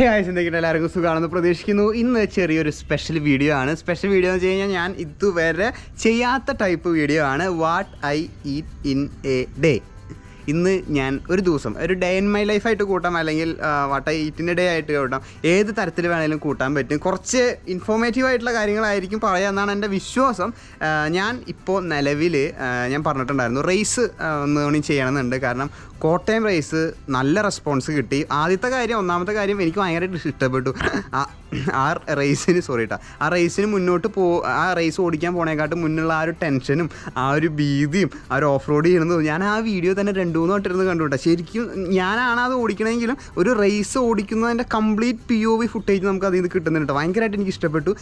എല്ലാവർക്കും സുഖമാണെന്ന് പ്രതീക്ഷിക്കുന്നു. ഇന്ന് ചെറിയൊരു സ്പെഷ്യൽ വീഡിയോ ആണ്. സ്പെഷ്യൽ വീഡിയോ എന്ന് വെച്ച് കഴിഞ്ഞാൽ ഞാൻ ഇതുവരെ ചെയ്യാത്ത ടൈപ്പ് വീഡിയോ ആണ്. What I eat in A day. ഇന്ന് ഞാൻ ഒരു ദിവസം ഒരു ഡേ ഇൻ മൈ ലൈഫായിട്ട് കൂട്ടാം, അല്ലെങ്കിൽ വാട്ട് ഐ ഈറ്റിൻ്റെ ഡേ ആയിട്ട് കൂട്ടാം. ഏത് തരത്തിൽ വേണമെങ്കിലും കൂട്ടാൻ പറ്റും. കുറച്ച് ഇൻഫോർമേറ്റീവ് ആയിട്ടുള്ള കാര്യങ്ങളായിരിക്കും പറയാമെന്നാണ് എൻ്റെ വിശ്വാസം. ഞാൻ ഇപ്പോൾ നിലവിൽ ഞാൻ പറഞ്ഞിട്ടുണ്ടായിരുന്നു റൈസ് ഒന്നുകൂടി ചെയ്യണമെന്നുണ്ട്. കാരണം കോട്ടയം റൈസ് നല്ല റെസ്പോൺസ് കിട്ടി. ഒന്നാമത്തെ കാര്യം എനിക്ക് ഭയങ്കരമായിട്ട് ഇഷ്ടപ്പെട്ടു. ആ റൈസിന് മുന്നോട്ട് ആ റൈസ് ഓടിക്കാൻ പോണേക്കാട്ടും മുന്നുള്ള ആ ഒരു ടെൻഷനും ആ ഒരു ഭീതിയും ആ ഒരു ഓഫ് റോഡ് ചെയ്യുന്നതും ഞാൻ ആ വീഡിയോ തന്നെ 2-3 വട്ടം കണ്ടുകൊണ്ടാ. ശരിക്കും ഞാനാണ് അത് ഓടിക്കണമെങ്കിലും ഒരു റൈസ് ഓടിക്കുന്നതിൻ്റെ കംപ്ലീറ്റ് POV ഫുട്ടേജ് നമുക്ക് അതിൽ നിന്ന് കിട്ടുന്നുണ്ട്. ഭയങ്കരമായിട്ട് എനിക്ക് ഇഷ്ടപ്പെട്ടു.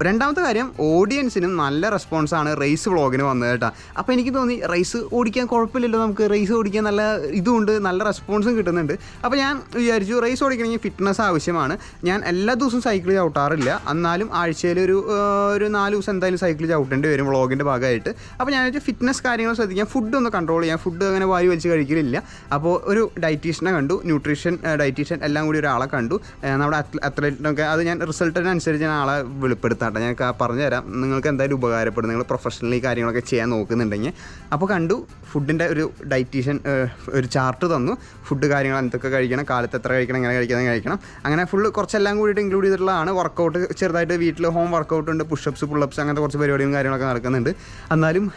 രണ്ടാമത്തെ കാര്യം, ഓഡിയൻസിനും നല്ല റെസ്പോൺസാണ് റൈസ് വ്ളോഗിന് വന്നത് കേട്ടോ. അപ്പോൾ എനിക്ക് തോന്നി റൈസ് ഓടിക്കാൻ കുഴപ്പമില്ലല്ലോ, നമുക്ക് റൈസ് ഓടിക്കാൻ നല്ല ഇതുമുണ്ട്, നല്ല റെസ്പോൺസും കിട്ടുന്നുണ്ട്. അപ്പോൾ ഞാൻ വിചാരിച്ചു റൈസ് ഓടിക്കണമെങ്കിൽ ഫിറ്റ്നസ് ആവശ്യമാണ്. ഞാൻ എല്ലാ ദിവസവും സൈക്കിൾ ചവിട്ടാറില്ല, എന്നാലും ആഴ്ചയിൽ ഒരു 4 ദിവസം എന്തായാലും സൈക്കിൾ ചവിട്ടേണ്ടി വരും വ്ളോഗിൻ്റെ ഭാഗമായിട്ട്. അപ്പോൾ ഞാൻ വെച്ചാൽ ഫിറ്റ്നസ് കാര്യങ്ങൾ ശ്രദ്ധിക്കാം, ഫുഡ് ഒന്ന് കൺട്രോൾ ചെയ്യാം. ഫുഡ് അങ്ങനെ വാരി വലിച്ച് കഴിക്കലില്ല. അപ്പോൾ ഒരു ഡയറ്റീഷ്യനെ കണ്ടു, ന്യൂട്രീഷൻ ഡയറ്റീഷ്യൻ എല്ലാം കൂടി ഒരാളെ കണ്ടു. നമ്മുടെ അത്ലറ്റിനൊക്കെ അത് ഞാൻ റിസൾട്ടിനനുസരിച്ച് ഞാൻ ആളെ വെളിപ്പെടുത്താട്ടെ. ഞാൻ പറഞ്ഞുതരാം, നിങ്ങൾക്ക് എന്തായാലും ഉപകാരപ്പെടും, നിങ്ങൾ പ്രൊഫഷണലി കാര്യങ്ങളൊക്കെ ചെയ്യാൻ നോക്കുന്നുണ്ടെങ്കിൽ. അപ്പോൾ കണ്ടു, ഫുഡിൻ്റെ ഒരു ഡയറ്റീഷ്യൻ ഒരു ചാർട്ട് തന്നു. ഫുഡ് കാര്യങ്ങൾ എന്തൊക്കെ കഴിക്കണം, കാലത്ത് എത്ര കഴിക്കണം, എങ്ങനെ കഴിക്കണം, അങ്ങനെ ഫുള്ള് കുറച്ചെല്ലാം കൂടിയിട്ട് ഇൻക്ലൂഡ് ചെയ്തിട്ടുള്ളതാണ്. വർക്കൗട്ട് ചെറുതായിട്ട് വീട്ടിൽ ഹോം വർക്കൗട്ട് ഉണ്ട്, പുഷപ്സ് പുള്ളപ്സ് അങ്ങനത്തെ കുറച്ച് പരിപാടികളും കാര്യങ്ങളൊക്കെ നടക്കുന്നുണ്ട്. എന്നാലും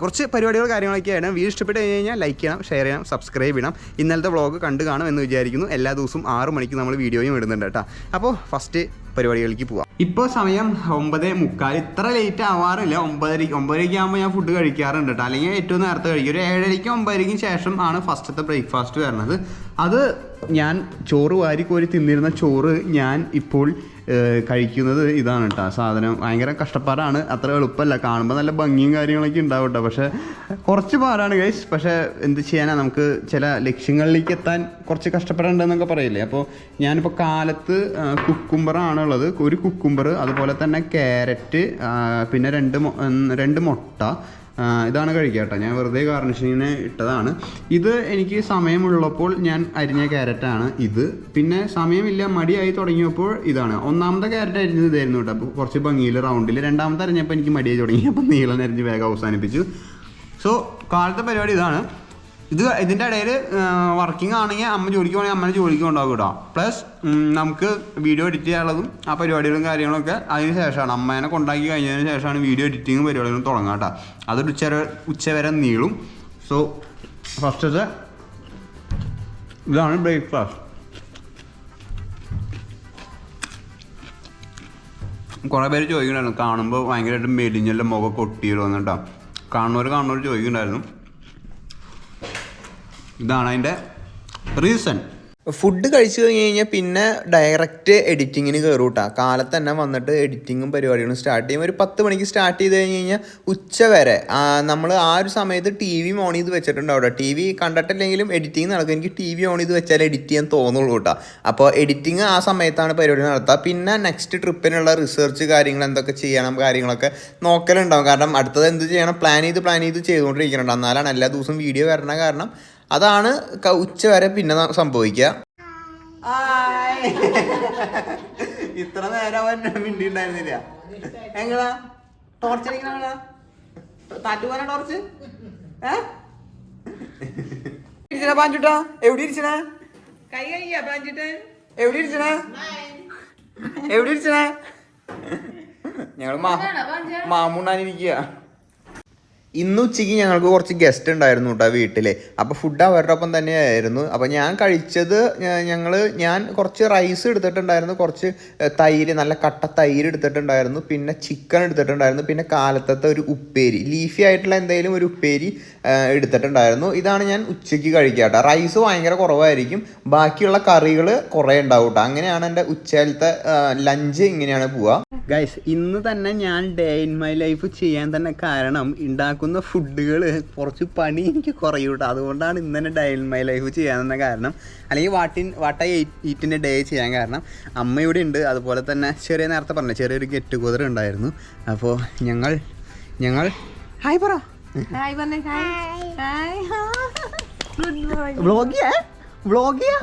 കുറച്ച് പരിപാടികൾ കാര്യങ്ങളൊക്കെയാണ്. വീഡിയോ ഇഷ്ടപ്പെട്ട് കഴിഞ്ഞാൽ ലൈക്ക് ചെയ്യണം, ഷെയർ ചെയ്യണം, സബ്സ്ക്രൈബ് ചെയ്യണം. ഇന്നലത്തെ വ്ളോഗ് കണ്ടു കാണും എന്ന് വിചാരിക്കുന്നു. എല്ലാ ദിവസവും 6 മണിക്ക് നമ്മൾ വീഡിയോയും ഇടുന്നുണ്ട് കേട്ടോ. അപ്പോൾ ഫസ്റ്റ് പരിപാടികളിലേക്ക് പോവാം. ഇപ്പോൾ സമയം 9:45. ഇത്ര ലേറ്റ് ആവാറില്ല. 9:30 ആകുമ്പോൾ ഞാൻ ഫുഡ് കഴിക്കാറുണ്ട് കേട്ടോ. അല്ലെങ്കിൽ ഏറ്റവും നേരത്തെ കഴിക്കും. ഒരു 7:30 9:00 ശേഷം ആണ് ഫസ്റ്റത്തെ ബ്രേക്ക്ഫാസ്റ്റ് വരുന്നത്. അത് ഞാൻ ചോറ് വാരിക്കോരി തിന്നിരുന്ന ചോറ് ഞാൻ ഇപ്പോൾ കഴിക്കുന്നത് ഇതാണ് കേട്ടോ. സാധനം ഭയങ്കര കഷ്ടപ്പാടാണ്, അത്ര എളുപ്പമല്ല. കാണുമ്പോൾ നല്ല ഭംഗിയും കാര്യങ്ങളൊക്കെ ഉണ്ടാവും കേട്ടോ, പക്ഷേ കുറച്ച് പാടാണ് ഗൈസ്. പക്ഷേ എന്ത് ചെയ്യാനാ, നമുക്ക് ചില ലക്ഷ്യങ്ങളിലേക്ക് എത്താൻ കുറച്ച് കഷ്ടപ്പെടേണ്ടതെന്നൊക്കെ പറയില്ലേ. അപ്പോൾ ഞാനിപ്പോൾ കാലത്ത് കുക്കുംബറാണ് ഉള്ളത്, ഒരു കുക്കുംബർ, അതുപോലെ തന്നെ ക്യാരറ്റ്, പിന്നെ 2 മുട്ട, ഇതാണ് കഴിക്കുക കേട്ടോ. ഞാൻ വെറുതെ ഗാർണിഷിങ്ങിന് ഇട്ടതാണ്. ഇത് എനിക്ക് സമയമുള്ളപ്പോൾ ഞാൻ അരിഞ്ഞ ക്യാരറ്റാണ് ഇത്. പിന്നെ സമയമില്ല, മടിയായി തുടങ്ങിയപ്പോൾ ഇതാണ്. ഒന്നാമത്തെ ക്യാരറ്റ് അരിഞ്ഞത് ഇതായിരുന്നു കേട്ടോ, അപ്പോൾ കുറച്ച് ഭംഗിയിൽ റൗണ്ടിൽ. രണ്ടാമത്തെ അരിഞ്ഞപ്പോൾ എനിക്ക് മടിയായി തുടങ്ങി, അപ്പോൾ നീളം അരിഞ്ഞ് വേഗം അവസാനിപ്പിച്ചു. സോ കാലത്തെ പരിപാടി ഇതാണ്. ഇതിൻ്റെ ഇടയിൽ വർക്കിംഗ് ആണെങ്കിൽ അമ്മ ജോലിക്ക് പോകണമെങ്കിൽ അമ്മേനെ ജോലിക്ക് കൊണ്ടുപോകും കേട്ടോ. പ്ലസ് നമുക്ക് വീഡിയോ എഡിറ്റ് ചെയ്യാനുള്ളതും ആ പരിപാടികളും കാര്യങ്ങളൊക്കെ അതിന് ശേഷമാണ്. അമ്മേനെ കൊണ്ടാക്കി കഴിഞ്ഞതിന് ശേഷമാണ് വീഡിയോ എഡിറ്റിങ്ങും പരിപാടികളും തുടങ്ങുക കേട്ടോ. അതൊരു ഉച്ചവരെ നീളും. സോ ഫസ്റ്റത്തെ ഇതാണ് ബ്രേക്ക്ഫാസ്റ്റ്. കുറേ പേര് ചോദിക്കുന്നുണ്ടായിരുന്നു, കാണുമ്പോൾ ഭയങ്കരമായിട്ട് മെലിഞ്ഞല്ല മുഖമൊക്കെ ഒട്ടിയിരുന്ന് കേട്ടോ. കാണുന്നവർ ചോദിക്കുന്നുണ്ടായിരുന്നു. ഇതാണ് അതിൻ്റെ റീസൺ. ഫുഡ് കഴിച്ചു കഴിഞ്ഞ് കഴിഞ്ഞാൽ പിന്നെ ഡയറക്റ്റ് എഡിറ്റിങ്ങിന് കയറും കേട്ടോ. കാലത്ത് തന്നെ വന്നിട്ട് എഡിറ്റിങ്ങും പരിപാടികളും സ്റ്റാർട്ട് ചെയ്യും. ഒരു 10 മണിക്ക് സ്റ്റാർട്ട് ചെയ്ത് കഴിഞ്ഞ് കഴിഞ്ഞാൽ ഉച്ച വരെ നമ്മൾ ആ ഒരു സമയത്ത് TV ഓൺ ചെയ്ത് വെച്ചിട്ടുണ്ട് അവിടെ. TV കണ്ടിട്ടില്ലെങ്കിലും എഡിറ്റിംഗ് നടക്കും. എനിക്ക് TV ഓൺ ചെയ്ത് വെച്ചാൽ എഡിറ്റ് ചെയ്യാൻ തോന്നുള്ളൂ കേട്ടോ. അപ്പോൾ എഡിറ്റിംഗ് ആ സമയത്താണ് പരിപാടി നടത്തുക. പിന്നെ നെക്സ്റ്റ് ട്രിപ്പിനുള്ള റിസർച്ച് കാര്യങ്ങൾ എന്തൊക്കെ ചെയ്യണം കാര്യങ്ങളൊക്കെ നോക്കലുണ്ടാവും. കാരണം അടുത്തത് എന്ത് ചെയ്യണം പ്ലാൻ ചെയ്ത് ചെയ്തുകൊണ്ടിരിക്കുന്നുണ്ട്. എന്നാലാണ് എല്ലാ ദിവസവും വീഡിയോ വരണ. കാരണം അതാണ് ഉച്ച വരെ പിന്നെ സംഭവിക്കുക. ഇത്ര നേരം അവൻ മിണ്ടി ഉണ്ടായിരുന്നില്ല. എങ്ങനാ ടോർച്ച് അടിക്കണ താറ്റുപോന ടോർച്ച് പാഞ്ചുട്ടാ? എവിടെ ഇരിച്ചണേ? കൈ കഴിയാ പാഞ്ചുട്ടൻ? എവിടെ ഇരിച്ചണേ? ഞങ്ങള് മാമൂണ്ണാനിരിക്കുക. ഇന്ന് ഉച്ചയ്ക്ക് ഞങ്ങൾക്ക് കുറച്ച് ഗസ്റ്റ് ഉണ്ടായിരുന്നു കേട്ടോ വീട്ടിൽ. അപ്പോൾ ഫുഡ് അവരുടെ ഒപ്പം തന്നെയായിരുന്നു. അപ്പോൾ ഞാൻ കഴിച്ചത് ഞാൻ കുറച്ച് റൈസ് എടുത്തിട്ടുണ്ടായിരുന്നു, കുറച്ച് തൈര്, നല്ല കട്ട തൈര് എടുത്തിട്ടുണ്ടായിരുന്നു, പിന്നെ ചിക്കൻ എടുത്തിട്ടുണ്ടായിരുന്നു, പിന്നെ കാലത്തത്തെ ഒരു ഉപ്പേരി, ലീഫി ആയിട്ടുള്ള എന്തെങ്കിലും ഒരു ഉപ്പേരി എടുത്തിട്ടുണ്ടായിരുന്നു. ഇതാണ് ഞാൻ ഉച്ചയ്ക്ക് കഴിക്കുക കേട്ടോ. റൈസ് ഭയങ്കര കുറവായിരിക്കും, ബാക്കിയുള്ള കറികൾ കുറേ ഉണ്ടാവും കേട്ടോ. അങ്ങനെയാണ് എൻ്റെ ഉച്ചയിലത്തെ ലഞ്ച്. ഇങ്ങനെയാണ് പോവുക. ഗൈസ്, ഇന്ന് തന്നെ ഞാൻ ഡേ ഇൻ മൈ ലൈഫ് ചെയ്യാൻ തന്നെ കാരണം ഉണ്ടാക്കുന്ന ഫുഡുകൾ കുറച്ച് പണി എനിക്ക് കുറയും കേട്ടോ. അതുകൊണ്ടാണ് ഇന്ന് തന്നെ ഡേ ഇൻ മൈ ലൈഫ് ചെയ്യാൻ തന്നെ കാരണം. അല്ലെങ്കിൽ വാട്ട് ഐ ഈറ്റിൻ്റെ ഡേ ചെയ്യാൻ കാരണം അമ്മ ഇവിടെ ഉണ്ട്. അതുപോലെ തന്നെ നേരത്തെ പറഞ്ഞ ചെറിയൊരു ഗെറ്റ് ടുഗദർ ഉണ്ടായിരുന്നു. അപ്പോൾ ഞങ്ങൾ ഹായ് പറ. വ്ളോഗിയാ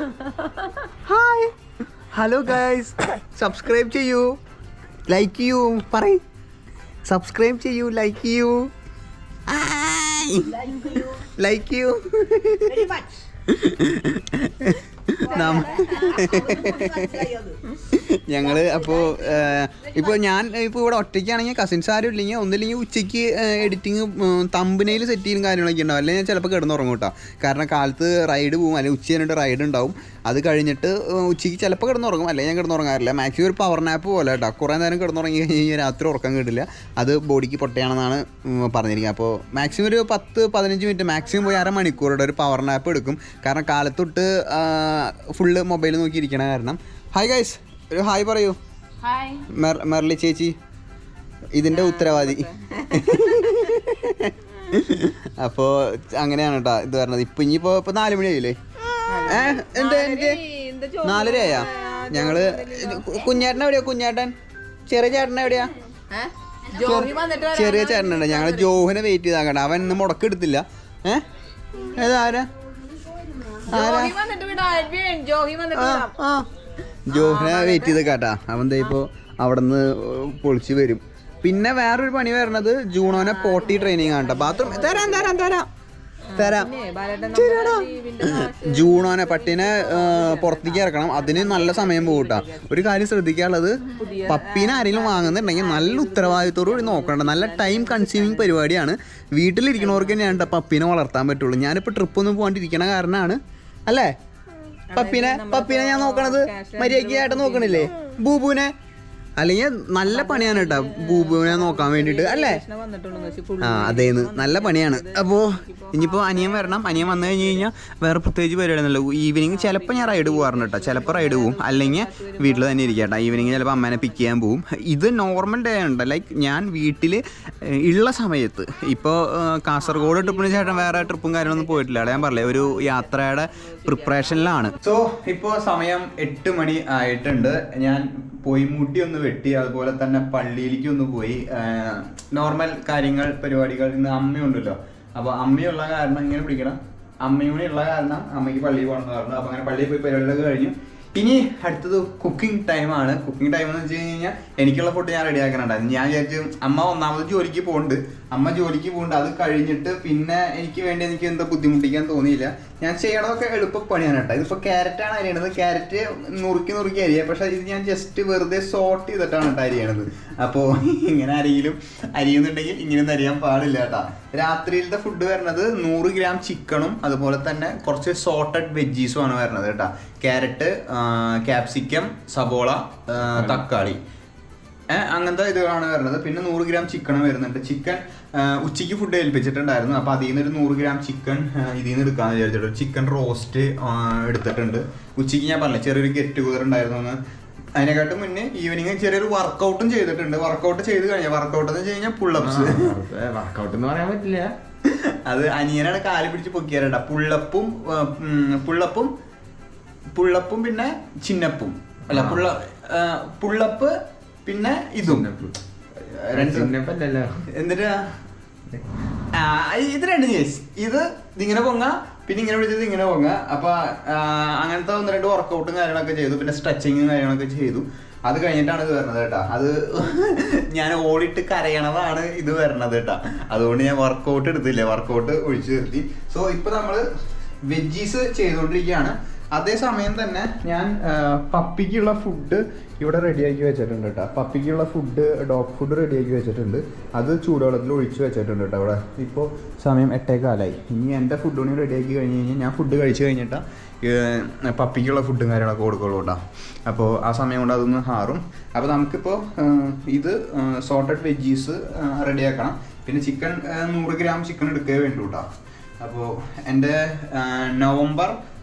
ഹായ് ഹലോ ഗൈസ്, സബ്സ്ക്രൈബ് ചെയ്യൂ, ലൈക്ക് ചെയ്യൂ, പറയ് സബ്സ്ക്രൈബ് ചെയ്യൂ, ലൈക്ക് ചെയ്യൂ, ലൈക്ക് ചെയ്യൂ. ഞങ്ങൾ ഇപ്പോൾ ഞാൻ ഇപ്പോൾ ഇവിടെ ഒറ്റയ്ക്കാണെങ്കിൽ കസിൻസ് ആരും ഇല്ലെങ്കിൽ ഒന്നില്ലെങ്കിൽ ഉച്ചയ്ക്ക് എഡിറ്റിങ് തമ്പനയിൽ സെറ്റ് ചെയ്യുന്ന കാര്യങ്ങളൊക്കെ ഉണ്ടാവും. അല്ലെങ്കിൽ ഞാൻ ചിലപ്പോൾ കിടന്നുറങ്ങും കേട്ടോ. കാരണം കാലത്ത് റൈഡ് പോകും, അല്ലെങ്കിൽ ഉച്ച കഴിഞ്ഞിട്ട് റൈഡ് ഉണ്ടാവും. അത് കഴിഞ്ഞിട്ട് ഉച്ചയ്ക്ക് ചിലപ്പോൾ കിടന്നുറങ്ങും, അല്ലെങ്കിൽ ഞാൻ കിടന്നുറങ്ങാറില്ല. മാക്സിമം ഒരു പവർ നാപ്പ് പോലെ കേട്ടോ. കുറേ നേരം കിടന്നുറങ്ങി കഴിഞ്ഞാൽ രാത്രി ഉറക്കം കിട്ടില്ല, അത് ബോഡിക്ക് പൊട്ടയാണെന്നാണ് പറഞ്ഞിരിക്കുന്നത്. അപ്പോൾ മാക്സിമം ഒരു 10-15 മിനിറ്റ്, മാക്സിമം പോയി അരമണിക്കൂറുടെ ഒരു പവർ നാപ്പ് എടുക്കും. കാരണം കാലത്തൊട്ട് ഫുള്ള് മൊബൈൽ നോക്കിയിരിക്കണ കാരണം. ഹായ് ഗൈസ്, ഒരു ഹായ് പറയൂ. മെർലി ചേച്ചി ഇതിൻ്റെ ഉത്തരവാദി. അപ്പോൾ അങ്ങനെയാണ് കേട്ടോ ഇത് പറഞ്ഞത്. ഇപ്പം ഇനിയിപ്പോൾ 4 മണി ആയില്ലേ? എന്താ എനിക്ക് 4:30 ആയാ? ഞങ്ങള് കുഞ്ഞേട്ടൻ എവിടെയാ? കുഞ്ഞേട്ടൻ ചെറിയ ചേട്ടൻ എവിടെയാ? ചെറിയ ചേട്ടനുണ്ട്. ഞങ്ങൾ ജോഹിനെ വെയിറ്റ് ചെയ്താക്കണ്ട, അവൻ ഇന്ന് മുടക്കെടുത്തില്ല. ഏതാരാ ജോഹിനെ വെയിറ്റ് ചെയ്ത് കേട്ടാ. അവൻ ഇപ്പോൾ അവിടെ നിന്ന് പൊളിച്ച് വരും. പിന്നെ വേറൊരു പണി വരണത് ജൂണോനെ പോട്ടി ട്രെയിനിങ് ആണ് കേട്ടോ. ബാത്റൂം തരാം ജൂണോനെ പട്ടീനെ പുറത്തേക്ക് ഇറക്കണം. അതിന് നല്ല സമയം പോകട്ടാ. ഒരു കാര്യം ശ്രദ്ധിക്കാനുള്ളത്, പപ്പീനെ ആരെങ്കിലും വാങ്ങുന്നുണ്ടെങ്കിൽ നല്ല ഉത്തരവാദിത്തോടുകൂടി നോക്കണം. നല്ല ടൈം കൺസ്യൂമിങ് പരിപാടിയാണ്. വീട്ടിലിരിക്കണവർക്ക് തന്നെയാണ് കേട്ടോ പപ്പീനെ വളർത്താൻ പറ്റുള്ളൂ. ഞാനിപ്പോൾ ട്രിപ്പൊന്നും പോകാണ്ടിരിക്കണ കാരണമാണ് അല്ലേ പപ്പീനെ ഞാൻ നോക്കണത്. മര്യാദയ്ക്ക് ആയിട്ട് നോക്കണില്ലേ ബൂബുവിനെ? അല്ലെങ്കിൽ നല്ല പണിയാണ് കേട്ടോ ബൂബുവിനെ നോക്കാൻ വേണ്ടിയിട്ട് അല്ലേ? അതേന്ന് നല്ല പണിയാണ്. അപ്പോൾ ഇനിയിപ്പോൾ അനിയൻ വരണം. അനിയൻ വന്നു കഴിഞ്ഞ് കഴിഞ്ഞാൽ വേറെ പ്രത്യേകിച്ച് പരിപാടിയൊന്നുമില്ല. ഈവനിങ് ചിലപ്പോൾ ഞാൻ റൈഡ് പോകാറുണ്ട് കേട്ടോ. ചിലപ്പോൾ റൈഡ് പോവും, അല്ലെങ്കിൽ വീട്ടിൽ തന്നെ ഇരിക്കുക കേട്ടോ. ഈവനിങ് ചിലപ്പോൾ അമ്മേനെ പിക്ക് ചെയ്യാൻ പോവും. ഇത് നോർമൽ ഡേ ഉണ്ട്. ലൈക്ക് ഞാൻ വീട്ടിൽ ഉള്ള സമയത്ത്. ഇപ്പോൾ കാസർഗോഡ് ട്രിപ്പിന് ചേട്ടൻ വേറെ ട്രിപ്പും കാര്യങ്ങളൊന്നും പോയിട്ടില്ല. അവിടെ ഞാൻ പറഞ്ഞില്ലേ ഒരു യാത്രയുടെ പ്രിപ്പറേഷനിലാണ്. സോ ഇപ്പോൾ സമയം 8 മണി ആയിട്ടുണ്ട്. ഞാൻ പോയി മുടി ഒന്ന് വെട്ടി, അതുപോലെ തന്നെ പള്ളിയിലേക്ക് ഒന്ന് പോയി. നോർമൽ കാര്യങ്ങൾ പരിപാടികൾ. ഇന്ന് അമ്മയുണ്ടല്ലോ, അപ്പോൾ അമ്മയുള്ള കാരണം ഇങ്ങനെ പിടിക്കണം. അമ്മയൂടെ ഉള്ള കാരണം അമ്മയ്ക്ക് പള്ളിയിൽ പോകണമെന്ന് പറഞ്ഞു. അപ്പോൾ അങ്ങനെ പള്ളിയിൽ പോയി പരിപാടികളൊക്കെ കഴിഞ്ഞു. ഇനി അടുത്തത് കുക്കിംഗ് ടൈമാണ്. കുക്കിംഗ് ടൈം എന്ന് വെച്ച് കഴിഞ്ഞാൽ എനിക്കുള്ള ഫുഡ് ഞാൻ റെഡി ആക്കാനുണ്ടായിരുന്നു. ഞാൻ വിചാരിച്ചു അമ്മ ഒന്നാമത് ജോലിക്ക് പോകുന്നുണ്ട്. അത് കഴിഞ്ഞിട്ട് പിന്നെ എനിക്ക് എന്താ ബുദ്ധിമുട്ടിക്കാൻ തോന്നിയില്ല. ഞാൻ ചെയ്യണതൊക്കെ എളുപ്പപ്പണിയാണ് കേട്ടോ. ഇതിപ്പോൾ ക്യാരറ്റാണ് അരിയണത്. ക്യാരറ്റ് നുറുക്കി അരിയുക. പക്ഷേ ഇത് ഞാൻ ജസ്റ്റ് വെറുതെ സോട്ട് ചെയ്തിട്ടാണ് കേട്ടോ അരിയണത്. അപ്പോൾ ഇങ്ങനെ അരിയുന്നുണ്ടെങ്കിൽ ഇങ്ങനെയൊന്നും അരിയാൻ പാടില്ല കേട്ടോ. രാത്രിയിലത്തെ ഫുഡ് വരുന്നത് 100 ഗ്രാം ചിക്കണും അതുപോലെ തന്നെ കുറച്ച് സോട്ടഡ് വെജീസും ആണ് വരുന്നത് കേട്ടോ. ക്യാരറ്റ്, ക്യാപ്സിക്കം, സബോള, തക്കാളി, അങ്ങനത്തെ ഇതാണ് വരുന്നത്. പിന്നെ 100 ഗ്രാം ചിക്കനും വരുന്നുണ്ട്. ചിക്കൻ ഉച്ചയ്ക്ക് ഫുഡ് ഏൽപ്പിച്ചിട്ടുണ്ടായിരുന്നു. അപ്പോൾ അതിൽ നിന്നൊരു 100 ഗ്രാം ചിക്കൻ ഇതിൽ നിന്ന് എടുക്കാമെന്ന് വിചാരിച്ചിട്ട് ചിക്കൻ റോസ്റ്റ് എടുത്തിട്ടുണ്ട്. ഉച്ചയ്ക്ക് ഞാൻ പറഞ്ഞില്ല ചെറിയൊരു ഗെറ്റ് ടുഗദർ ഉണ്ടായിരുന്നു എന്ന്. അതിനെക്കാട്ടും മുന്നേ ഈവനിങ് ചെറിയൊരു വർക്കൗട്ടും ചെയ്തിട്ടുണ്ട്. വർക്കൗട്ട് ചെയ്ത് കഴിഞ്ഞാൽ വർക്കൗട്ട് എന്ന് വെച്ച് കഴിഞ്ഞാൽ പുള്ളപ്സ്. വർക്കൗട്ട് എന്ന് പറയാൻ പറ്റില്ല, അത് അനിയനാണ് കാല് പിടിച്ച് പൊക്കിയാരട്ടാ. പുള്ളപ്പും പിന്നെ ചിന്നപ്പും അല്ല പുള്ളപ്പ് പിന്നെ ഇതും എന്നിട്ട് ഇത് 2 കേസ്. ഇതിങ്ങനെ പൊങ്ങ, പിന്നെ ഇങ്ങനെ പിടിച്ചത് ഇങ്ങനെ പൊങ്ങ. അപ്പൊ അങ്ങനത്തെ 1-2 വർക്കൗട്ടും കാര്യങ്ങളൊക്കെ ചെയ്തു. പിന്നെ സ്ട്രെച്ചിങ്ങും കാര്യങ്ങളൊക്കെ ചെയ്തു. അത് കഴിഞ്ഞിട്ടാണ് ഇത് വരുന്നത് കേട്ടോ. അത് ഞാൻ ഓടിയിട്ട് കരയണതാണ് ഇത് വരണത് കേട്ടോ. അതുകൊണ്ട് ഞാൻ വർക്കൗട്ട് എടുത്തില്ല, വർക്കൗട്ട് ഒഴിച്ചു നിർത്തി. സോ ഇപ്പൊ നമ്മള് വെജീസ് ചെയ്തുകൊണ്ടിരിക്കുകയാണ്. അതേസമയം തന്നെ ഞാൻ പപ്പിക്കുള്ള ഫുഡ് ഇവിടെ റെഡിയാക്കി വെച്ചിട്ടുണ്ട് കേട്ടോ. പപ്പിക്കുള്ള ഫുഡ്, ഡോഗ് ഫുഡ് റെഡിയാക്കി വെച്ചിട്ടുണ്ട്. അത് ചൂടുവെള്ളത്തിൽ ഒഴിച്ച് വെച്ചിട്ടുണ്ട് കേട്ടോ. അവിടെ ഇപ്പോൾ സമയം 8:15. ഇനി എൻ്റെ ഫുഡ് കൂടി റെഡിയാക്കി കഴിഞ്ഞ് കഴിഞ്ഞാൽ ഞാൻ ഫുഡ് കഴിച്ച് കഴിഞ്ഞിട്ടാണ് പപ്പിക്കുള്ള ഫുഡും കാര്യങ്ങളൊക്കെ കൊടുക്കുള്ളൂ കേട്ടോ. അപ്പോൾ ആ സമയം കൊണ്ട് അതൊന്ന് ഹാറും. അപ്പോൾ നമുക്കിപ്പോൾ ഇത് സോട്ടഡ് വെജീസ് റെഡിയാക്കണം. പിന്നെ ചിക്കൻ 100 ഗ്രാം ചിക്കൻ എടുക്കേ വേണ്ടൂ കേട്ടോ. അപ്പോൾ എൻ്റെ നവംബർ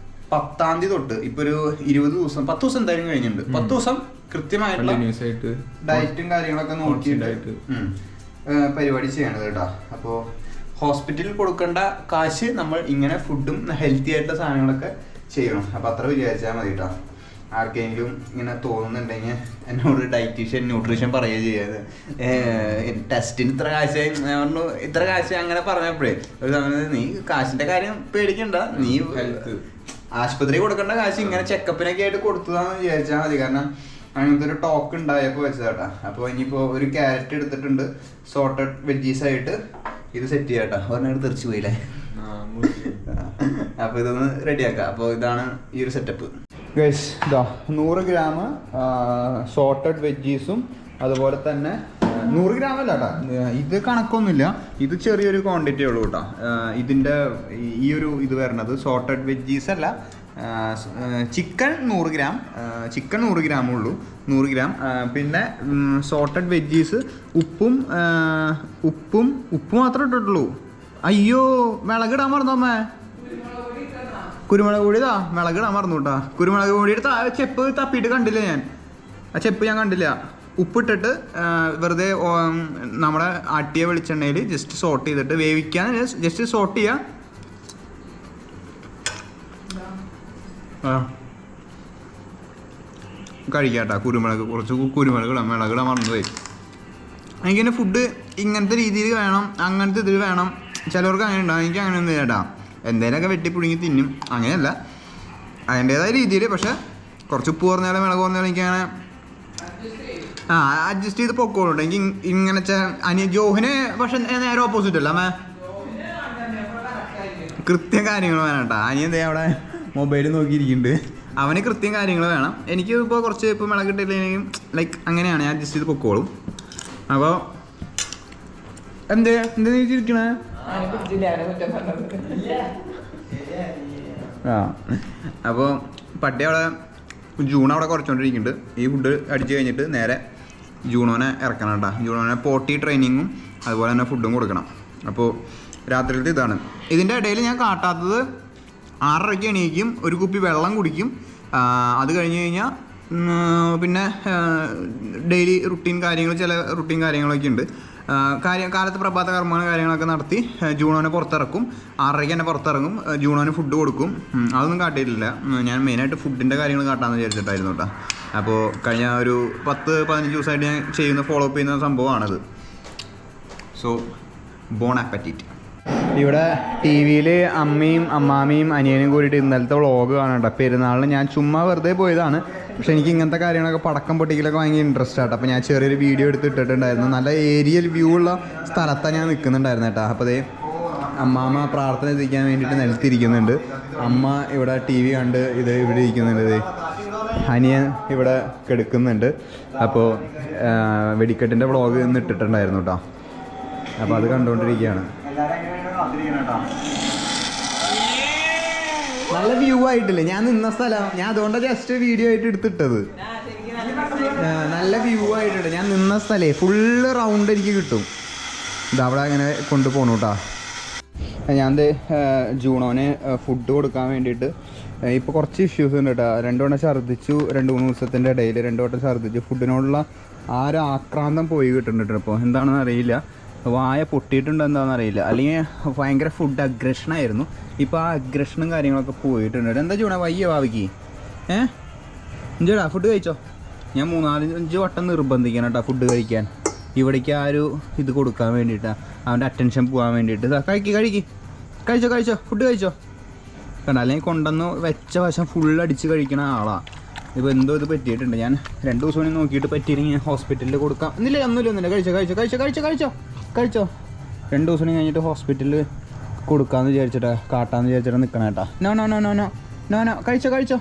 10-ാം തീയതി തൊട്ട് ഇപ്പൊ ഒരു 20 ദിവസം 10 ദിവസം എന്തായാലും കഴിഞ്ഞിട്ടുണ്ട്. 10 ദിവസം കൃത്യമായിട്ടുള്ള ഡയറ്റും കാര്യങ്ങളൊക്കെ നോക്കിയിട്ട് പരിപാടി ചെയ്യണത് കേട്ടോ. അപ്പോൾ ഹോസ്പിറ്റലിൽ കൊടുക്കേണ്ട കാശ് നമ്മൾ ഇങ്ങനെ ഫുഡും ഹെൽത്തി ആയിട്ടുള്ള സാധനങ്ങളൊക്കെ ചെയ്യണം. അപ്പോൾ അത്ര വിചാരിച്ചാൽ മതി കേട്ടോ. ആർക്കെങ്കിലും ഇങ്ങനെ തോന്നുന്നുണ്ടെങ്കിൽ എന്നോട് ഡയറ്റീഷ്യൻ ന്യൂട്രീഷൻ പറയുക ചെയ്യാതെ ടെസ്റ്റിന് ഇത്ര കാശ് പറഞ്ഞു, ഇത്ര കാശ് അങ്ങനെ പറഞ്ഞപ്പോഴേ ഒരു സമയത്ത് നീ കാശിന്റെ കാര്യം പേടിക്കണ്ട, നീ ആശുപത്രി കൊടുക്കേണ്ട കാശ് ഇങ്ങനെ ചെക്കപ്പിനൊക്കെ ആയിട്ട് കൊടുത്തതാന്ന് വിചാരിച്ചാൽ മതി. കാരണം അങ്ങനത്തെ ഒരു ടോക്ക് ഉണ്ടായപ്പോൾ വെച്ചതാട്ടാ. അപ്പോൾ ഇനിയിപ്പോൾ ഒരു ക്യാരറ്റ് എടുത്തിട്ടുണ്ട് സോർട്ടഡ് വെജീസ് ആയിട്ട്. ഇത് സെറ്റ് ചെയ്യാട്ടാ. ഒരെണ്ണം തെറിച്ച് പോയില്ലേ. അപ്പോൾ ഇതൊന്ന് റെഡിയാക്കാം. അപ്പോൾ ഇതാണ് ഈ ഒരു സെറ്റപ്പ് ഗൈസ്. ഇതാ 100 ഗ്രാം സോർട്ടഡ് വെജീസും അതുപോലെ തന്നെ 100 ഗ്രാം അല്ല കേട്ടോ, ഇത് കണക്കൊന്നുമില്ല, ഇത് ചെറിയൊരു ക്വാണ്ടിറ്റി ഉള്ളൂ കേട്ടോ. ഇതിൻ്റെ ഈ ഒരു ഇത് വരണത് സോർട്ടഡ് വെജീസ് അല്ല, ചിക്കൻ 100 ഗ്രാം, ചിക്കൻ 100 ഗ്രാമേ ഉള്ളൂ, 100 ഗ്രാം. പിന്നെ സോർട്ടഡ് വെജീസ് ഉപ്പ് മാത്രമേ ഇട്ടിട്ടുള്ളൂ. അയ്യോ മിളകിടാൻ മറന്നോമ്മേ, കുരുമുളക് പൊടി ഇതാ മിളകിടാൻ മറന്നു കേട്ടോ. കുരുമുളക് പൊടിയുടെ ചെപ്പ് തപ്പിയിട്ട് കണ്ടില്ല ഞാൻ, ആ ചെപ്പ് ഞാൻ കണ്ടില്ല. ഉപ്പിട്ടിട്ട് വെറുതെ നമ്മുടെ ആട്ടിയ വെളിച്ചെണ്ണയിൽ ജസ്റ്റ് സോട്ട് ചെയ്തിട്ട് വേവിക്കാൻ ജസ്റ്റ് സോട്ട് ചെയ്യുക. കഴിക്കാട്ടാ. കുരുമുളക് കുറച്ച് കുരുമുളകിടാം, മിളകിടാൻ മറന്നുപോയി. എനിക്കെന്നെ ഫുഡ് ഇങ്ങനത്തെ രീതിയിൽ വേണം, അങ്ങനത്തെ ഇതിൽ വേണം. ചിലവർക്ക് അങ്ങനെ ഉണ്ടാവും, എനിക്ക് അങ്ങനെ ഒന്നും ചേട്ടാ. എന്തേലൊക്കെ വെട്ടിപ്പിടുങ്ങി തിന്നും, അങ്ങനെയല്ല അതിൻ്റേതായ രീതിയിൽ. പക്ഷെ കുറച്ച് ഉപ്പ് കുറഞ്ഞാലും മിളക് കുറഞ്ഞാലും എനിക്കങ്ങനെ അഡ്ജസ്റ്റ് ചെയ്ത് പൊക്കോളൂ. എനിക്ക് ഇങ്ങനെ ജോഹിന് പക്ഷെ നേരെ ഓപ്പോസിറ്റ് അല്ല, അമ്മേ കൃത്യം കാര്യങ്ങൾ വേണം കേട്ടോ. അനിയൻ എന്തേ അവിടെ മൊബൈൽ നോക്കിയിരിക്കുന്നുണ്ട്, അവന് കൃത്യം കാര്യങ്ങൾ വേണം. എനിക്ക് ഇപ്പോൾ കുറച്ച് ഇപ്പോൾ മിളക് കിട്ടിയില്ലെങ്കിൽ ലൈക്ക് അങ്ങനെയാണ്, ഞാൻ അഡ്ജസ്റ്റ് ചെയ്ത് പൊക്കോളും. അപ്പോൾ എന്താ ഇരിക്കണേ? അപ്പോൾ പട്ടി അവിടെ ജൂൺ അവിടെ കുറച്ചുകൊണ്ടിരിക്കുന്നുണ്ട്. ഈ ഫുഡ് അടിച്ച് കഴിഞ്ഞിട്ട് നേരെ ജൂണോനെ ഇറക്കണം കേട്ടോ. ജൂണോനെ പോട്ടി ട്രെയിനിങ്ങും അതുപോലെ തന്നെ ഫുഡും കൊടുക്കണം. അപ്പോൾ രാത്രിയിലത്തെ ഇതാണ്. ഇതിൻ്റെ ഇടയിൽ ഞാൻ കാട്ടാത്തത് 6:30 എണീക്കും, ഒരു കുപ്പി വെള്ളം കുടിക്കും. അത് കഴിഞ്ഞ് കഴിഞ്ഞാൽ പിന്നെ ഡെയിലി റുട്ടീൻ കാര്യങ്ങൾ, ചില റുട്ടീൻ കാര്യങ്ങളൊക്കെ ഉണ്ട്. കാലത്ത് പ്രഭാത കർമ്മങ്ങൾ കാര്യങ്ങളൊക്കെ നടത്തി ജൂണോനെ പുറത്തിറക്കും. 6:30 തന്നെ പുറത്തിറങ്ങും. ജൂണോന് ഫുഡ് കൊടുക്കും. അതൊന്നും കാട്ടിയിട്ടില്ല. ഞാൻ മെയിനായിട്ട് ഫുഡിൻ്റെ കാര്യങ്ങൾ കാട്ടാമെന്ന് വിചാരിച്ചിട്ടായിരുന്നു കേട്ടോ. അപ്പോൾ കഴിഞ്ഞ ഒരു 10-15 ദിവസമായിട്ട് ഞാൻ ഫോളോ അപ്പ് ചെയ്യുന്ന സംഭവമാണത്. So bone ആപ്പറ്റീറ്റ്. ഇവിടെ ടി വിയിൽ അമ്മയും അമ്മാമ്മയും അനിയനും കൂടിയിട്ട് ഇന്നലത്തെ വ്ളോഗ് കാണണ്ട. പെരുന്നാളിന് ഞാൻ ചുമ്മാ വെറുതെ പോയതാണ്. പക്ഷെ എനിക്ക് ഇങ്ങനത്തെ കാര്യങ്ങളൊക്കെ പടക്കം പൊട്ടിക്കലൊക്കെ ഭയങ്കര ഇൻട്രസ്റ്റ് ആട്ടോ. അപ്പോൾ ഞാൻ ചെറിയൊരു വീഡിയോ എടുത്തിട്ടുണ്ടായിരുന്നു. നല്ല ഏരിയൽ വ്യൂ ഉള്ള സ്ഥലത്താണ് ഞാൻ നിൽക്കുന്നുണ്ടായിരുന്നു കേട്ടോ. അപ്പോൾ അതേ അമ്മാമ്മ പ്രാർത്ഥന എത്തിക്കാൻ വേണ്ടിയിട്ട് നിലത്തിരിക്കുന്നുണ്ട്. അമ്മ ഇവിടെ ടി വി കണ്ട് ഇവിടെ ഇരിക്കുന്നുണ്ട്. അനിയൻ ഇവിടെ കിടക്കുന്നുണ്ട്. അപ്പോൾ വെടിക്കെട്ടിൻ്റെ വ്ളോഗ് ഇന്ന് ഇട്ടിട്ടുണ്ടായിരുന്നു കേട്ടോ. അപ്പോൾ അത് കണ്ടുകൊണ്ടിരിക്കുകയാണ്. നല്ല വ്യൂ ആയിട്ടില്ലേ ഞാൻ നിന്ന സ്ഥലം? ഞാൻ അതുകൊണ്ടാണ് ജസ്റ്റ് വീഡിയോ ആയിട്ട് എടുത്തിട്ടത്. നല്ല വ്യൂ ആയിട്ടുണ്ട്. ഞാൻ നിന്ന സ്ഥലേ ഫുള്ള് റൗണ്ട് എനിക്ക് കിട്ടും. ഇതവിടെ അങ്ങനെ കൊണ്ടുപോകണു കേട്ടോ. ഞാൻ ജൂണോന് ഫുഡ് കൊടുക്കാൻ വേണ്ടിയിട്ട് ഇപ്പോൾ കുറച്ച് ഇഷ്യൂസ് ഉണ്ട് കേട്ടോ. 2 വട്ടം ഛർദ്ദിച്ചു, 2-3 ദിവസത്തിൻ്റെ ഇടയിൽ 2 വട്ടം ഛർദ്ദിച്ചു. ഫുഡിനോടുള്ള ആ ഒരു ആക്രാന്തം പോയി കിട്ടുന്നുണ്ട്. ഇപ്പോൾ എന്താണെന്ന് അറിയില്ല, വായ പൊട്ടിയിട്ടുണ്ട് എന്താണെന്ന് അറിയില്ല, അല്ലെങ്കിൽ ഭയങ്കര ഫുഡ് അഗ്രഷനായിരുന്നു. ഇപ്പോൾ ആ അഗ്രഷനും കാര്യങ്ങളൊക്കെ പോയിട്ടുണ്ട്. എന്താ ചൂടാ വയ്യ ഭാവിക്ക്? എഞ്ചോടാ ഫുഡ് കഴിച്ചോ? ഞാൻ 3-4-5 വട്ടം നിർബന്ധിക്കണം കേട്ടോ ഫുഡ് കഴിക്കാൻ. ഇവിടേക്ക് ആ ഒരു ഇത് കൊടുക്കാൻ വേണ്ടിയിട്ടാണ്, അവൻ്റെ അറ്റൻഷൻ പോകാൻ വേണ്ടിയിട്ട്. കഴിച്ചോ ഫുഡ് കഴിച്ചോ കണ്ട. അല്ലെങ്കിൽ കൊണ്ടുവന്ന് വെച്ച വശം ഫുൾ അടിച്ച് കഴിക്കണ ആളാണ്. ഇപ്പോൾ എന്തോ ഇത് പറ്റിയിട്ടുണ്ട്. ഞാൻ 2 ദിവസം വേണ്ടി നോക്കിയിട്ട് പറ്റിയില്ലെങ്കിൽ ഹോസ്പിറ്റലിൽ കൊടുക്കാം. ഒന്നുമില്ല കഴിച്ചോ 2 ദിവസം കഴിഞ്ഞിട്ട് ഹോസ്പിറ്റലിൽ കൊടുക്കാമെന്ന് വിചാരിച്ചിട്ടാണ്, കാട്ടാന്ന് വിചാരിച്ചിട്ട് നിൽക്കണം കേട്ടോ. നോ കഴിച്ചോ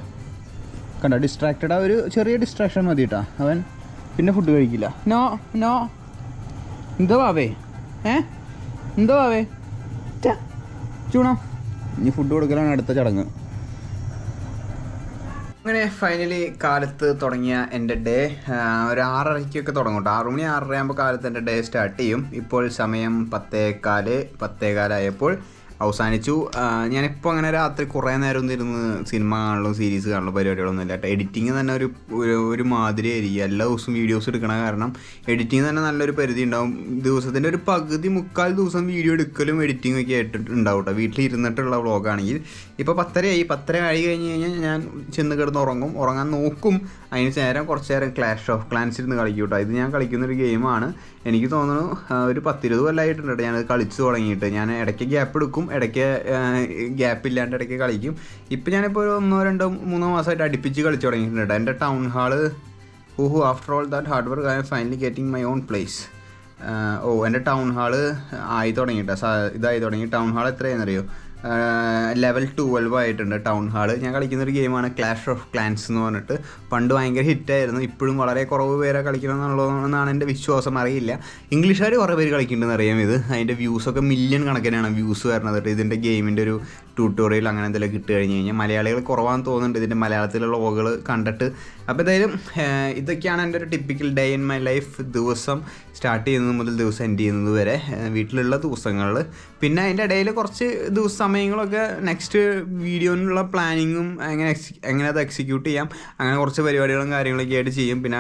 കണ്ട. ഡിസ്ട്രാക്റ്റഡ്, ഒരു ചെറിയ ഡിസ്ട്രാക്ഷൻ മതി കേട്ടോ. അവൻ പിന്നെ ഫുഡ് കഴിക്കില്ല. നോ എന്തോ ആവേ ചൂണോ. ഇനി ഫുഡ് കൊടുക്കലാണ് അടുത്ത ചടങ്ങ്. അങ്ങനെ ഫൈനലി കാലത്ത് തുടങ്ങിയ എൻ്റെ ഡേ ഒരു 6:30 തുടങ്ങും കേട്ടോ. 6 മണി 6:30 ആകുമ്പോൾ കാലത്ത് എൻ്റെ ഡേ സ്റ്റാർട്ട് ചെയ്യും. ഇപ്പോൾ സമയം 10:15 ആയപ്പോൾ അവസാനിച്ചു. ഞാനിപ്പോൾ അങ്ങനെ രാത്രി കുറേ നേരം ഒന്നും ഇരുന്ന് സിനിമ കാണലും സീരീസ് കാണലും പരിപാടികളൊന്നും ഇല്ല കേട്ടോ. എഡിറ്റിങ് തന്നെ ഒരു മാതിരി ആയിരിക്കും. എല്ലാ ദിവസവും വീഡിയോസ് എടുക്കണ കാരണം എഡിറ്റിങ് തന്നെ നല്ലൊരു പരിധി ഉണ്ടാവും. ദിവസത്തിൻ്റെ ഒരു പകുതി 3/4 ദിവസം വീഡിയോ എടുക്കലും എഡിറ്റിംഗ് ഒക്കെ ആയിട്ടുണ്ടാവും കേട്ടോ. വീട്ടിലിരുന്നിട്ടുള്ള വ്ളോഗാണെങ്കിൽ ഇപ്പോൾ 10:30 ആയി കഴിഞ്ഞ് കഴിഞ്ഞാൽ ഞാൻ ചെന്ന് കിടന്ന് ഉറങ്ങാൻ നോക്കും. അതിന് നേരം കുറച്ച് നേരം ക്ലാഷ് ഓഫ് ക്ലാൻസ് ഇരുന്ന് കളിക്കും കേട്ടോ. ഇത് ഞാൻ കളിക്കുന്നൊരു ഗെയിമാണ്. എനിക്ക് തോന്നുന്നു ഒരു 10-20 കൊല്ലമായിട്ടുണ്ട് കേട്ടോ ഞാനത് കളിച്ച് തുടങ്ങിയിട്ട്. ഞാൻ ഇടയ്ക്ക് ഗ്യാപ്പ് എടുക്കും, ഇടയ്ക്ക് ഗ്യാപ്പ് ഇല്ലാണ്ട് ഇടയ്ക്ക് കളിക്കും. ഇപ്പം ഞാനിപ്പോൾ ഒരു 1-2-3 മാസമായിട്ട് അടുപ്പിച്ച് കളിച്ച് തുടങ്ങിയിട്ടുണ്ട് കേട്ടോ. എൻ്റെ town hall after all that hard work I M finally getting my own place. എൻ്റെ ടൗൺ ഹാള് ആയി തുടങ്ങിയിട്ടോ, ഇതായി തുടങ്ങി. Town hall എത്രയാണെന്നറിയോ? ലെവൽ 12 ആയിട്ടുണ്ട് ടൗൺ ഹാള്. ഞാൻ കളിക്കുന്നൊരു ഗെയിമാണ് ക്ലാഷ് ഓഫ് ക്ലാൻസ് എന്ന് പറഞ്ഞിട്ട്. പണ്ട് ഭയങ്കര ഹിറ്റായിരുന്നു. ഇപ്പോഴും വളരെ കുറവ് പേരെ കളിക്കണമെന്നുള്ളതെന്നാണ് എൻ്റെ വിശ്വാസം. അറിയില്ല, ഇംഗ്ലീഷുകാർ കുറേ പേര് കളിക്കുന്നുണ്ടെന്ന് അറിയാം. ഇത് അതിൻ്റെ വ്യൂസൊക്കെ മില്യൺ കണക്കിനാണ് വ്യൂസ് വരുന്നത് കേട്ടോ. ഇതിൻ്റെ ഗെയിമിൻ്റെ ഒരു ട്യൂട്ടോറിയൽ അങ്ങനെ എന്തെങ്കിലും കിട്ടി കഴിഞ്ഞ് കഴിഞ്ഞാൽ മലയാളികൾ കുറവാണെന്ന് തോന്നുന്നുണ്ട് ഇതിൻ്റെ മലയാളത്തിലുള്ള വ്ളോഗുകൾ കണ്ടിട്ട്. അപ്പോൾ എന്തായാലും ഇതൊക്കെയാണ് എൻ്റെ ഒരു typical day in my life. ദിവസം സ്റ്റാർട്ട് ചെയ്യുന്നത് മുതൽ ദിവസം എൻഡ് ചെയ്യുന്നത് വരെ വീട്ടിലുള്ള ദിവസങ്ങളിൽ. പിന്നെ അതിൻ്റെ ഇടയിൽ കുറച്ച് സമയങ്ങളൊക്കെ നെക്സ്റ്റ് വീഡിയോയിലുള്ള പ്ലാനിങ്ങും എങ്ങനെ അത് എക്സിക്യൂട്ട് ചെയ്യാം, അങ്ങനെ കുറച്ച് പരിപാടികളും കാര്യങ്ങളൊക്കെ ആയിട്ട് ചെയ്യും. പിന്നെ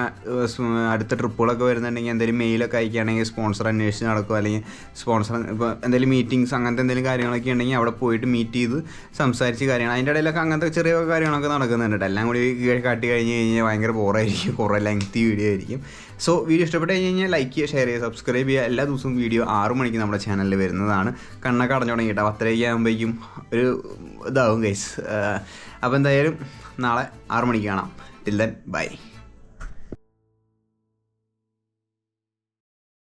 അടുത്ത ട്രിപ്പുകളൊക്കെ വരുന്നുണ്ടെങ്കിൽ എന്തെങ്കിലും മെയിലൊക്കെ അയക്കുകയാണെങ്കിൽ സ്പോൺസർ അന്വേഷിച്ച് നടക്കും, അല്ലെങ്കിൽ സ്പോൺസർ ഇപ്പോൾ എന്തെങ്കിലും മീറ്റിങ്സ് അങ്ങനത്തെ എന്തെങ്കിലും കാര്യങ്ങളൊക്കെ ഉണ്ടെങ്കിൽ അവിടെ പോയിട്ട് മീറ്റ് ചെയ്ത് സംസാരിച്ച് കാര്യങ്ങൾ. അതിൻ്റെ ഇടയിലൊക്കെ അങ്ങനത്തെ ചെറിയ കാര്യങ്ങളൊക്കെ നടക്കുന്നുണ്ട്. എല്ലാം കൂടി കാട്ടി കഴിഞ്ഞ് കഴിഞ്ഞാൽ ഭയങ്കര ബോറായിരിക്കും, കുറേ ലെങ്തി വീഡിയോ ആയിരിക്കും. സോ വീഡിയോ ഇഷ്ടപ്പെട്ട് കഴിഞ്ഞ് കഴിഞ്ഞാൽ ലൈക്ക് ചെയ്യുക, ഷെയർ ചെയ്യുക, സബ്സ്ക്രൈബ് ചെയ്യുക. എല്ലാ ദിവസവും വീഡിയോ 6 മണിക്ക് നമ്മുടെ ചാനലിൽ വരുന്നതാണ്. കണ്ണൊക്കെ അടഞ്ഞു തുടങ്ങിയിട്ട് 10:30 ആകുമ്പോഴേക്കും ഒരു ഇതാവും ഗൈസ്. അപ്പോൾ എന്തായാലും നാളെ 6 മണിക്ക് കാണാം. Till then bye.